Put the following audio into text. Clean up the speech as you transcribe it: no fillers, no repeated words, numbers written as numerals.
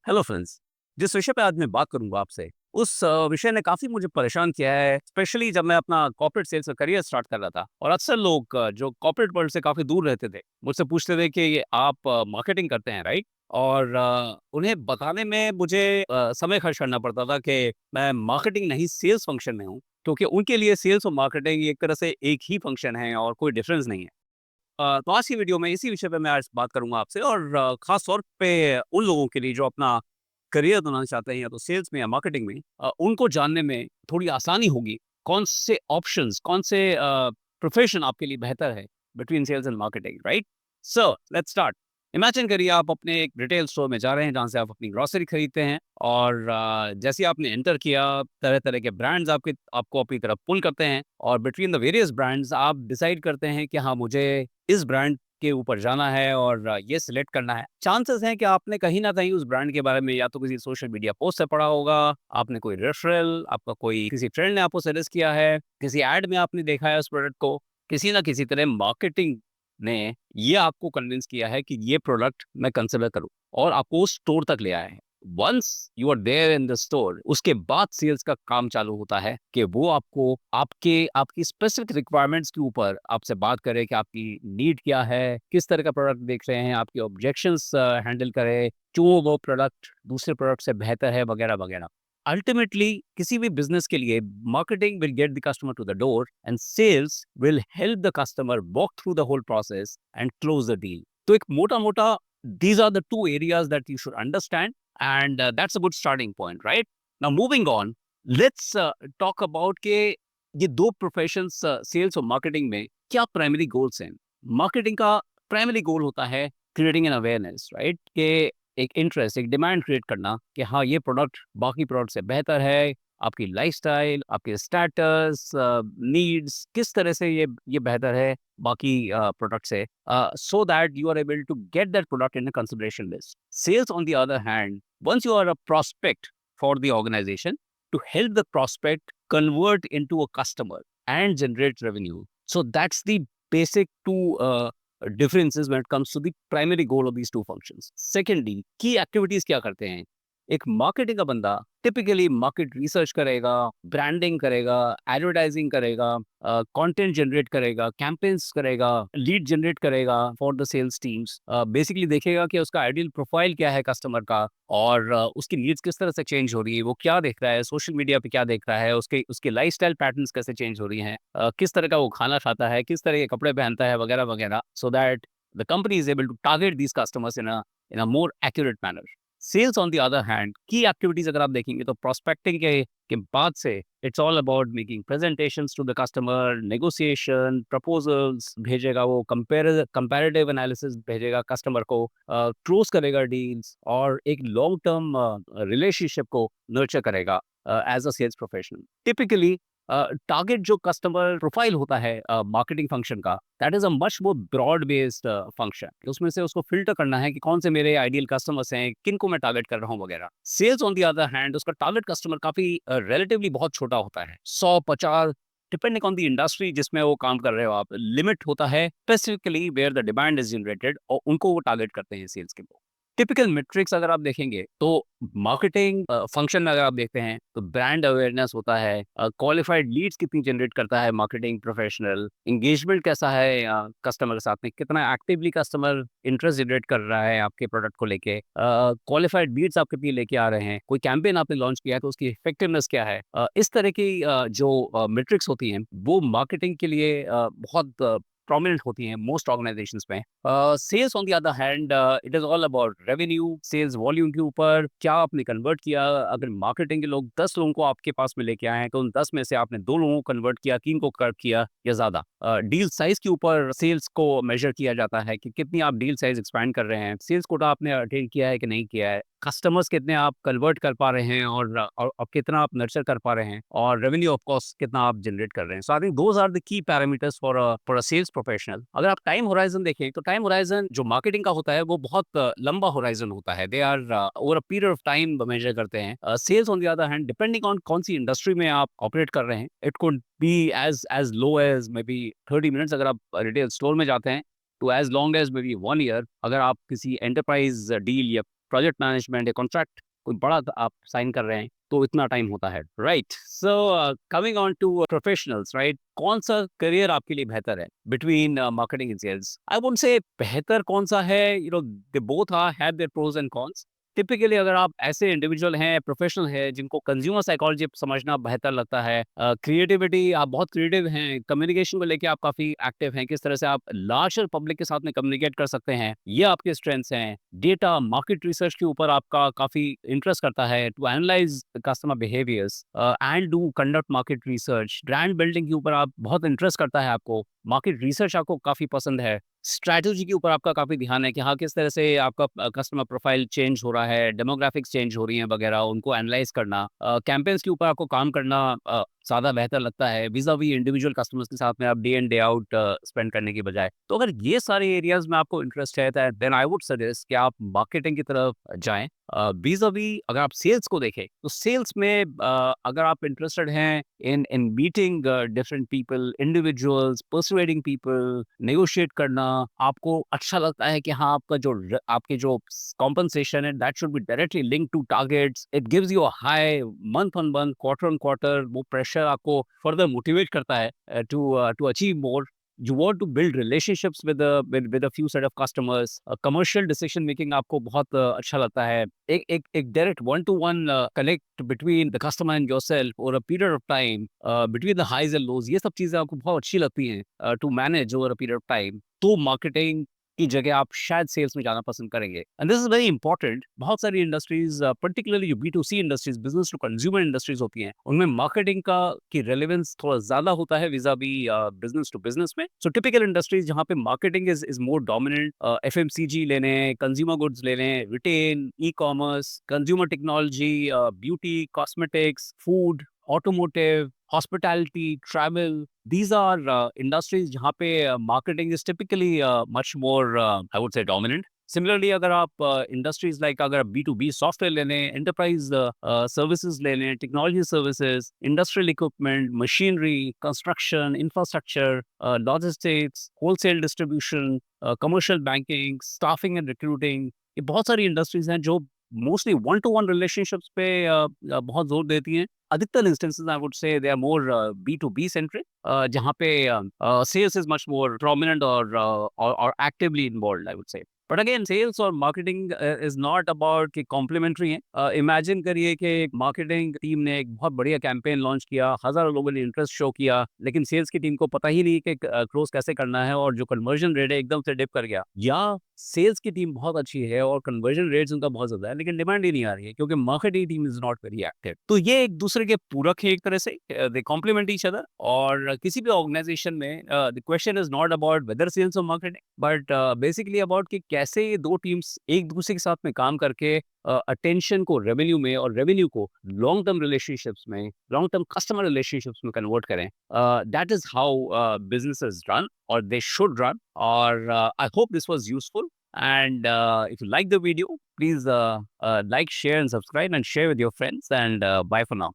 Hello friends. जिस विषय पे आज मैं बात करूंगा आपसे उस विषय ने काफ़ी मुझे परेशान किया है, स्पेशली जब मैं अपना कॉर्पोरेट सेल्स का करियर स्टार्ट कर रहा था। और अक्सर लोग जो कॉर्पोरेट वर्ल्ड से काफ़ी दूर रहते थे, मुझसे पूछते थे कि ये आप मार्केटिंग करते हैं, राइट? और उन्हें बताने में मुझे समय खर्च करना पड़ता था कि मैं मार्केटिंग नहीं, सेल्स फंक्शन में हूँ, क्योंकि उनके लिए सेल्स और मार्केटिंग एक तरह से एक ही फंक्शन है और कोई डिफरेंस नहीं है। तो आज की वीडियो में इसी विषय पे मैं आज बात करूँगा आपसे, और ख़ास तौर पे उन लोगों के लिए जो अपना करियर बनाना चाहते हैं, या तो सेल्स में या मार्केटिंग में, उनको जानने में थोड़ी आसानी होगी, कौन से ऑप्शंस, कौन से प्रोफ़ेशन आपके लिए बेहतर है between sales and marketing, right? So let's start. Imagine करिए आप अपने एक रिटेल स्टोर में जा रहे हैं, जहाँ से आप अपनी ग्रोसरी खरीदते हैं, और जैसे ही आपने एंटर किया, तरह-तरह के ब्रांड्स आपको अपनी तरफ पुल करते हैं, और बिटवीन द वेरियस ब्रांड्स आप डिसाइड करते हैं कि हाँ, मुझे इस ब्रांड के ऊपर जाना है और ये सिलेक्ट करना है। चांसेस हैं कि आपने कहीं न कहीं उस ब्रांड के बारे में या तो किसी सोशल मीडिया पोस्ट से पढ़ा होगा, आपने कोई रेफरल, आपका कोई किसी फ्रेंड ने आपको सजेस्ट किया है, किसी ऐड में आपने देखा है उस प्रोडक्ट को, किसी न किसी तरह मार्केटिंग ने ये आपको कन्विंस किया है कि ये प्रोडक्ट मैं कंसिडर करूँ, और आपको उस स्टोर तक ले आया है। Once you are there in the store, उसके बाद सेल्स का काम चालू होता है कि वो आपको आपकी स्पेसिफिक रिक्वायरमेंट्स के ऊपर आपसे बात करे कि आपकी नीड क्या है, किस तरह का प्रोडक्ट देख रहे हैं, आपके ऑब्जेक्शंस हैंडल करे, क्यों वो प्रोडक्ट दूसरे प्रोडक्ट से बेहतर है, वगैरह वगैरह। अल्टीमेटली किसी भी बिजनेस के लिए marketing will get the customer to the door, and sales will help the customer walk through the whole process and close the deal. तो एक मोटा मोटा, these are the two areas that you should understand, and that's a good starting point, right? Now moving on, let's talk about के ये दो professions, sales और marketing में क्या प्राइमरी गोल्स हैं। मार्केटिंग का प्राइमरी गोल होता है क्रिएटिंग एन अवेयरनेस, राइट? कि एक इंटरेस्ट, एक डिमांड क्रिएट करना कि हाँ, ये प्रोडक्ट बाकी प्रोडक्ट से बेहतर है। आपकी लाइफस्टाइल, आपके स्टेटस, नीड्स, किस तरह से ये बेहतर है बाकी प्रोडक्ट से, so that you are able to get that product in a consideration list. Sales, on the other hand, once you are a prospect for the organization, to help the prospect convert into a customer and generate revenue. So that's the basic two differences when it comes to the primary goal of these two functions. Secondly, key activities क्या करते हैं? एक marketing का बंदा typically market research करेगा, branding करेगा, advertising करेगा, content generate करेगा, कैंपेन्स करेगा, लीड जनरेट करेगा for the sales teams. Basically देखेगा कि उसका आइडियल प्रोफाइल क्या है कस्टमर का, और उसकी नीड्स किस तरह से चेंज हो रही है, वो क्या देख रहा है, सोशल मीडिया पे क्या देख रहा है, उसके उसके लाइफस्टाइल पैटर्न्स कैसे चेंज हो रही हैं, किस तरह का वो खाना खाता है, किस तरह के कपड़े पहनता है, वगैरह वगैरह, so that the company is able to target these customers in a more accurate manner. Sales on the other hand, की एक्टिविटीज अगर आप देखेंगे तो प्रोस्पेक्टिंग के बाद से it's all about making presentations to the customer, negotiation, proposals भेजेगा, वो कंपैरेटिव एनालिसिस भेजेगा कस्टमर को, क्लोज करेगा डील्स, और एक लॉन्ग टर्म रिलेशनशिप को नर्चर करेगा as a sales professional. Typically target जो कस्टमर प्रोफाइल होता है मार्केटिंग फंक्शन का, that is a much more broad based function. उसमें से उसको फिल्टर करना है कि कौन से मेरे आइडियल कस्टमर्स हैं, किन को मैं टारगेट कर रहा हूँ, वगैरह। Sales on the other hand, उसका टारगेट कस्टमर काफी रिलेटिवली बहुत छोटा होता है, 100-50, डिपेंडिंग ऑन द इंडस्ट्री जिसमें वो काम कर रहे हो आप, लिमिट होता है specifically where the demand is generated, और उनको वो टारगेट करते हैं सेल्स के। टिपिकल मेट्रिक्स अगर आप देखेंगे तो मार्केटिंग फंक्शन में अगर आप देखते हैं तो ब्रांड अवेयरनेस होता है, क्वालिफाइड लीड्स कितनी जनरेट करता है मार्केटिंग प्रोफेशनल, एंगेजमेंट कैसा है कस्टमर के साथ में, कितना एक्टिवली कस्टमर इंटरेस्ट जनरेट कर रहा है आपके प्रोडक्ट को लेके, क्वालिफाइड लीड्स आप कितनी लेके आ रहे हैं, कोई कैंपेन आपने लॉन्च किया है तो उसकी इफेक्टिवनेस क्या है। इस तरह की जो मेट्रिक्स होती हैं वो मार्केटिंग के लिए बहुत प्रोमिनेंट होती हैं मोस्ट ऑर्गेनाइजेशंस में। Sales on the other hand, it is all about revenue, sales volume के ऊपर क्या आपने कन्वर्ट किया। अगर मार्केटिंग के लोग 10 लोगों को आपके पास में लेके आए हैं, तो उन 10 में से आपने 2 लोगों को कन्वर्ट किया, 3 को कट किया, या ज़्यादा। डील साइज़ के ऊपर सेल्स को मेज़र किया जाता है कि कितनी आप डील साइज़ एक्सपैंड कर रहे हैं, सेल्स कोटा आपने अटेन किया है कि नहीं किया है, कस्टमर्स कितने आप कन्वर्ट कर पा रहे हैं, और कितना आप नर्चर कर पा रहे हैं, और रेवेन्यू ऑफ कोर्स कितना आप जनरेट कर रहे हैं। So I think those are the key parameters for a sales professional. अगर आप टाइम होराइज़न देखें तो टाइम होराइज़न जो मार्केटिंग का होता है वो बहुत लंबा होराइज़न होता है। They are over a period of time measure करते हैं। Sales on the other hand, depending on कौन-सी इंडस्ट्री में आप ऑपरेट कर रहे हैं, it could be as low as maybe 30 minutes अगर आप रिटेल स्टोर में जाते हैं, to as long as maybe 1 year अगर आप किसी एंटरप्राइज़ डील या प्रोजेक्ट मैनेजमेंट या कॉन्ट्रैक्ट कोई बड़ा आप साइन कर रहे हैं तो इतना टाइम होता है, right? So coming on to professionals, right? कौन सा करियर आपके लिए बेहतर है between marketing and sales? I would say बेहतर कौन सा है, they both are have their pros and cons. Typically अगर आप ऐसे इंडिविजुअल हैं, प्रोफेशनल हैं, जिनको कंज्यूमर साइकोलॉजी समझना बेहतर लगता है, क्रिएटिविटी, आप बहुत क्रिएटिव हैं, कम्युनिकेशन को लेके आप काफ़ी एक्टिव हैं, किस तरह से आप लार्जर पब्लिक के साथ में कम्युनिकेट कर सकते हैं, ये आपके स्ट्रेंथ्स हैं। डेटा, मार्केट रिसर्च के ऊपर आपका काफ़ी इंटरेस्ट करता है, to analyse customer behaviours and do conduct market research. Brand building के ऊपर आप बहुत इंटरेस्ट करता है आपको, मार्केट रिसर्च आपको काफ़ी पसंद है। स्ट्रैटेजी के ऊपर आपका काफ़ी ध्यान है कि हाँ, किस तरह से आपका कस्टमर प्रोफाइल चेंज हो रहा है, डेमोग्राफिक्स चेंज हो रही हैं वगैरह, उनको एनालाइज़ करना, कैम्पेन्स के ऊपर आपको काम करना ज़्यादा बेहतर लगता है, विज़ा-वी इंडिविजुअल कस्टमर्स के साथ में आप day in day out spend करने की बजाय। तो अगर ये सारे एरियाज़ में आपको इंटरेस्ट है, the then I would suggest कि आप मार्केटिंग की तरफ जाएँ। विज़ा-वी अगर आप सेल्स को देखें, तो सेल्स में अगर आप इंटरेस्टेड हैं in meeting different people, individuals, persuading people, negotiate करना, आपको अच्छा लगता है कि हाँ, आपके जो कॉम्पेंसेशन है that should be directly linked to targets, it gives you a high month on month, quarter on quarter, वो प्रेशर आपको फर्दर मोटिवेट करता है to achieve more. You want to build relationships with a few set of customers, commercial decision making आपको बहुत अच्छा लगता है। एक direct one to one connect between the customer and yourself over a period of time, between the highs and lows, ये सब चीज़ें आपको बहुत अच्छी लगती हैं to manage over a period of time. तो मार्केटिंग की जगह आप शायद सेल्स में जाना पसंद करेंगे, and this is very important. बहुत सारी इंडस्ट्रीज, पर्टिकुलरली जो B2C industries, business to consumer industries होती हैं, उनमें मार्केटिंग का की रेलेवेंस थोड़ा ज्यादा होता है विज़ा-वी बिजनेस टू बिजनेस में। सो टिपिकल इंडस्ट्रीज जहाँ पे marketing is more dominant, FMCG ले लें, कंज्यूमर गुड्स ले लें, retail, e commerce, consumer technology, beauty, cosmetics, food, automotive, hospitality, travel. These are industries जहाँ पे marketing is typically much more, I would say, dominant. Similarly, अगर आप industries like अगर B2B software ले लें, एंटरप्राइज सर्विसेज ले लें, technology services, industrial equipment, machinery, construction, infrastructure, logistics, wholesale distribution, commercial banking, staffing and recruiting, ये बहुत सारी इंडस्ट्रीज हैं जो mostly one to one relationships पे बहुत जोर देती हैं। अधिकतर इंस्टेंसेस आई वुड से they are more B2B centric, जहाँ पे sales is much more prominent और actively involved, I would say. But again sales और मार्केटिंग इज नॉट अबाउट कि कॉम्प्लीमेंट्री है। इमेजिन करिए कि एक मार्केटिंग टीम ने एक बहुत बढ़िया कैंपेन लॉन्च किया, हजारों लोगों ने इंटरेस्ट शो किया, लेकिन सेल्स की टीम को पता ही नहीं कि क्लोज कैसे करना है, और जो कन्वर्जन रेट है एकदम से डिप कर गया। या सेल्स की टीम बहुत अच्छी है और कन्वर्जन रेट्स उनका बहुत ज्यादा है, लेकिन डिमांड ही नहीं आ रही है क्योंकि marketing team is not very active. तो ये एक दूसरे के पूरक है एक तरह से, दे कॉम्प्लीमेंट ईच अदर। और किसी भी ऑर्गेनाइजेशन में the question is not about whether sales और मार्केटिंग, बट बेसिकली अबाउट कि कैसे ये दो टीम्स एक दूसरे के साथ में काम करके अटेंशन को रेवेन्यू में और रेवेन्यू को लॉन्ग टर्म रिलेशनशिप्स में, लॉन्ग टर्म कस्टमर रिलेशनशिप्स में कन्वर्ट करें। That is how businesses run, or they should run. Or I hope this was useful. And if you like the video, please like, share, and subscribe, and share with your friends. And bye for now.